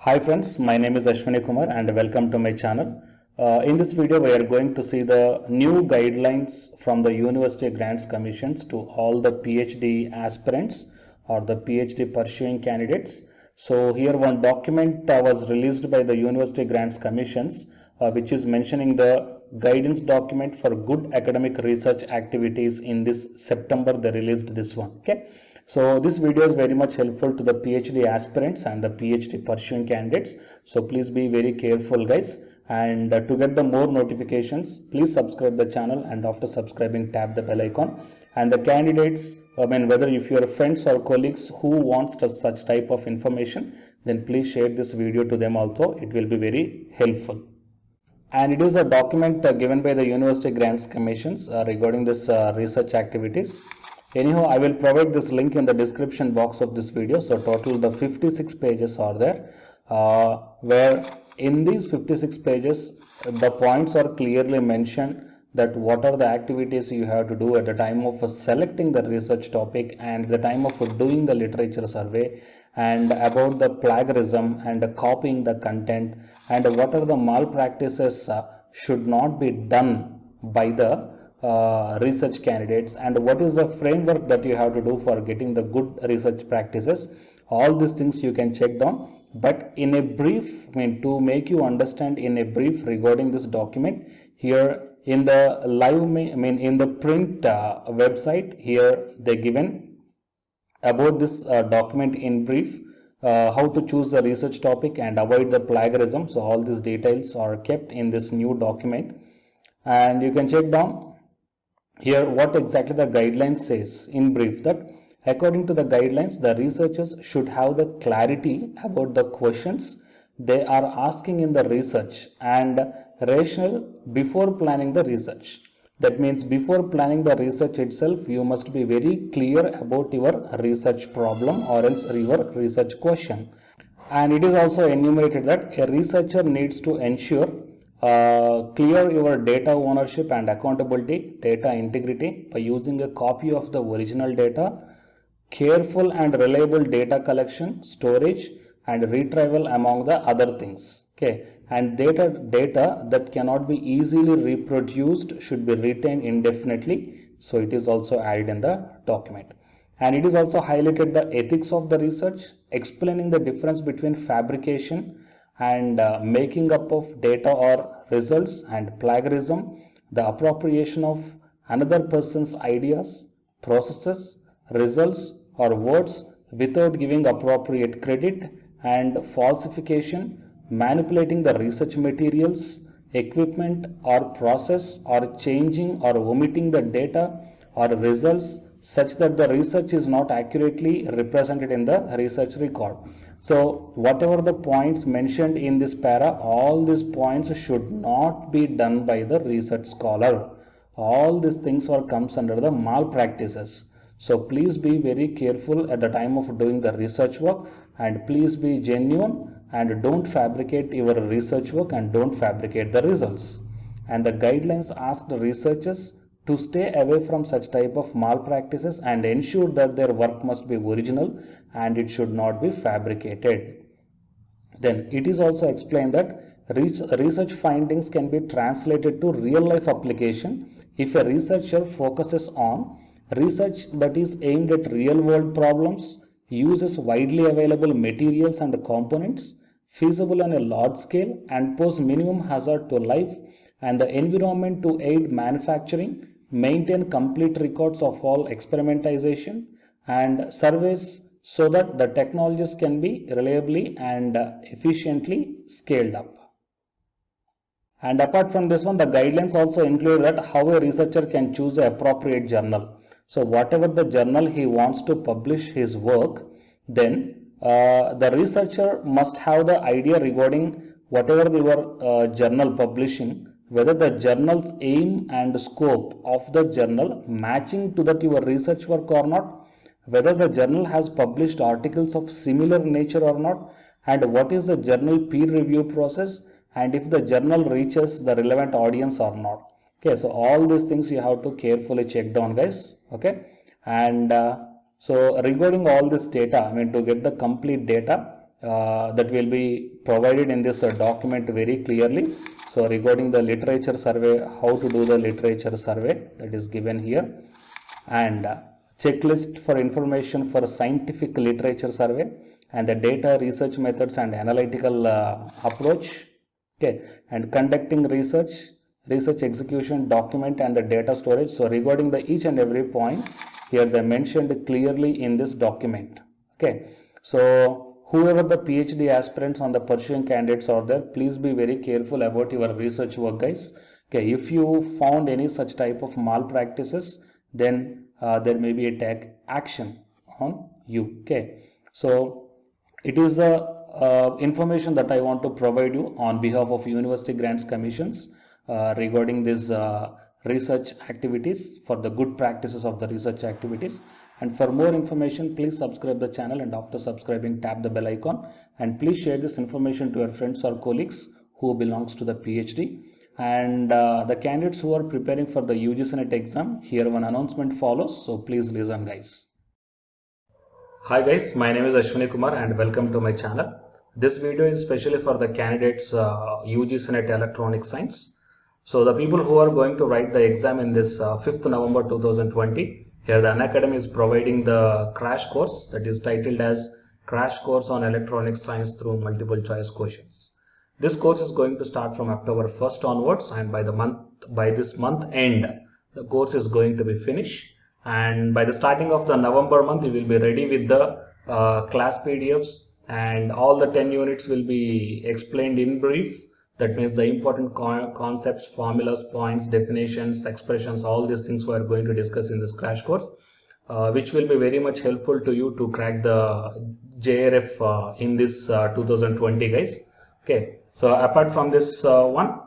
Hi friends, my name is Ashwini Kumar and welcome to my channel. In this video, we are going to see the new guidelines from the University Grants Commissions to all the PhD aspirants or the PhD pursuing candidates. So here one document was released by the University Grants Commissions which is mentioning the guidance document for good academic research activities in this September. They released this one. Okay. So this video is very much helpful to the PhD aspirants and the PhD pursuing candidates. So please be very careful guys, and to get the more notifications please subscribe the channel, and after subscribing tap the bell icon. And the candidates, whether if your friends or colleagues who wants such type of information, then please share this video to them also. It will be very helpful. And it is a document given by the University Grants Commissions regarding this research activities. Anyhow, I will provide this link in the description box of this video. So total the 56 pages are there, where in these 56 pages the points are clearly mentioned that what are the activities you have to do at the time of selecting the research topic and the time of doing the literature survey, and about the plagiarism and copying the content, and what are the malpractices should not be done by the research candidates, and what is the framework that you have to do for getting the good research practices. All these things you can check down, but in a brief, to make you understand in a brief regarding this document, here in the live, in the print website, here they given about this document in brief, how to choose the research topic and avoid the plagiarism. So all these details are kept in this new document, and you can check down here what exactly the guidelines says in brief, that according to the guidelines, the researchers should have the clarity about the questions they are asking in the research and rational before planning the research. That means before planning the research itself, you must be very clear about your research problem or else your research question. And it is also enumerated that a researcher needs to ensure clear your data ownership and accountability, data integrity by using a copy of the original data, careful and reliable data collection, storage and retrieval among the other things. Okay, and data that cannot be easily reproduced should be retained indefinitely. So it is also added in the document. And it is also highlighted the ethics of the research, explaining the difference between fabrication and making up of data or results, and plagiarism, the appropriation of another person's ideas, processes, results or words without giving appropriate credit, and falsification, manipulating the research materials, equipment or process, or changing or omitting the data or results such that the research is not accurately represented in the research record. So whatever the points mentioned in this para, all these points should not be done by the research scholar. All these things are comes under the malpractices. So please be very careful at the time of doing the research work, and please be genuine and don't fabricate your research work and don't fabricate the results. And the guidelines ask the researchers to stay away from such type of malpractices and ensure that their work must be original and it should not be fabricated. Then it is also explained that research findings can be translated to real life application if a researcher focuses on research that is aimed at real world problems, uses widely available materials and components, feasible on a large scale, and pose minimum hazard to life and the environment to aid manufacturing, maintain complete records of all experimentation and surveys so that the technologies can be reliably and efficiently scaled up. And apart from this one, the guidelines also include that how a researcher can choose an appropriate journal. So whatever the journal he wants to publish his work, then the researcher must have the idea regarding whatever your journal publishing, whether the journal's aim and scope of the journal matching to that your research work or not, whether the journal has published articles of similar nature or not, and what is the journal peer review process, and if the journal reaches the relevant audience or not. Okay, so all these things you have to carefully check down guys. Okay, and so regarding all this data, to get the complete data, that will be provided in this document very clearly. So regarding the literature survey, how to do the literature survey, that is given here, and checklist for information for scientific literature survey, and the data research methods and analytical approach, okay, and conducting research, research execution, document, and the data storage. So regarding the each and every point here, they mentioned clearly in this document. Okay, so whoever the PhD aspirants on the pursuing candidates are there, please be very careful about your research work, guys. Okay, if you found any such type of malpractices, then there may be a take action on you. Okay, so it is the information that I want to provide you on behalf of University Grants Commissions regarding this research activities, for the good practices of the research activities. And for more information, please subscribe the channel, and after subscribing, tap the bell icon, and please share this information to your friends or colleagues who belongs to the PhD. And the candidates who are preparing for the UGC NET exam, here one announcement follows, so please listen, guys. Hi guys, my name is Ashwani Kumar and welcome to my channel. This video is specially for the candidates UGC NET Electronic Science. So the people who are going to write the exam in this 5th November 2020, here the Unacademy is providing the crash course that is titled as Crash Course on Electronic Science through Multiple Choice Questions. This course is going to start from October 1st onwards, and by this month end, the course is going to be finished. And by the starting of the November month, you will be ready with the class PDFs, and all the 10 units will be explained in brief. That means the important concepts, formulas, points, definitions, expressions, all these things we are going to discuss in this crash course, which will be very much helpful to you to crack the JRF in this 2020, guys. Okay, so apart from this one,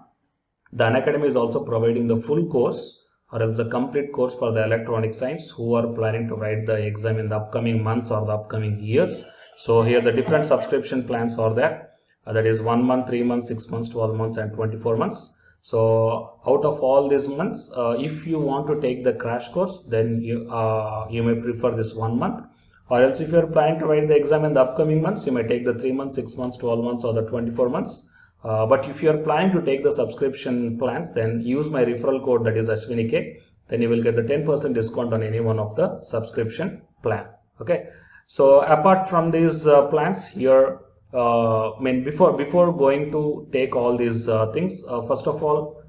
the Unacademy is also providing the full course, or else a complete course for the electronic science who are planning to write the exam in the upcoming months or the upcoming years. So here the different subscription plans are there. That is 1 month, 3 months, 6 months, 12 months, and 24 months. So out of all these months, if you want to take the crash course, then you may prefer this 1 month. Or else if you are planning to write the exam in the upcoming months, you may take the 3 months, 6 months, 12 months, or the 24 months. But if you are planning to take the subscription plans, then use my referral code, that is Ashwini. Then you will get the 10% discount on any one of the subscription plan. Okay. So apart from these plans here, before going to take all these things, first of all,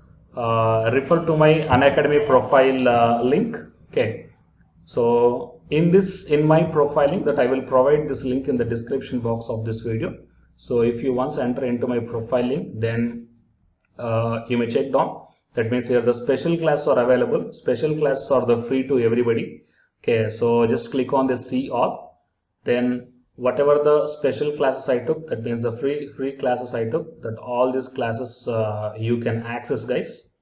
refer to my Unacademy profile link. Okay. So in my profile link, that I will provide this link in the description box of this video. So if you once enter into my profile link, then you may check down. That means here the special classes are available. Special classes are the free to everybody. Okay, so just click on the see all. Then whatever the special classes I took, that means the free classes I took, that all these classes you can access, guys.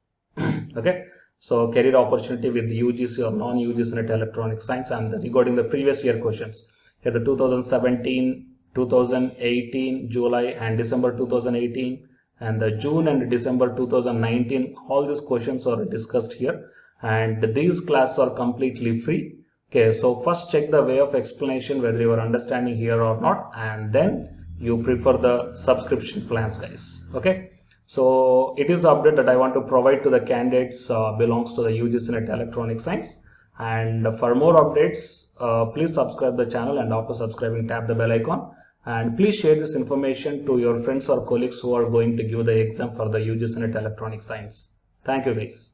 Okay, so career opportunity with UGC or non-UGC NET Electronic Science, and regarding the previous year questions, here the 2017, 2018 July and December 2018, and the June and December 2019, all these questions are discussed here, and these classes are completely free. Okay, so first check the way of explanation whether you are understanding here or not, and then you prefer the subscription plans, guys. Okay, so it is the update that I want to provide to the candidates belongs to the UGC NET Electronic Science. And for more updates, please subscribe the channel, and after subscribing, tap the bell icon. And please share this information to your friends or colleagues who are going to give the exam for the UGC NET Electronic Science. Thank you, guys.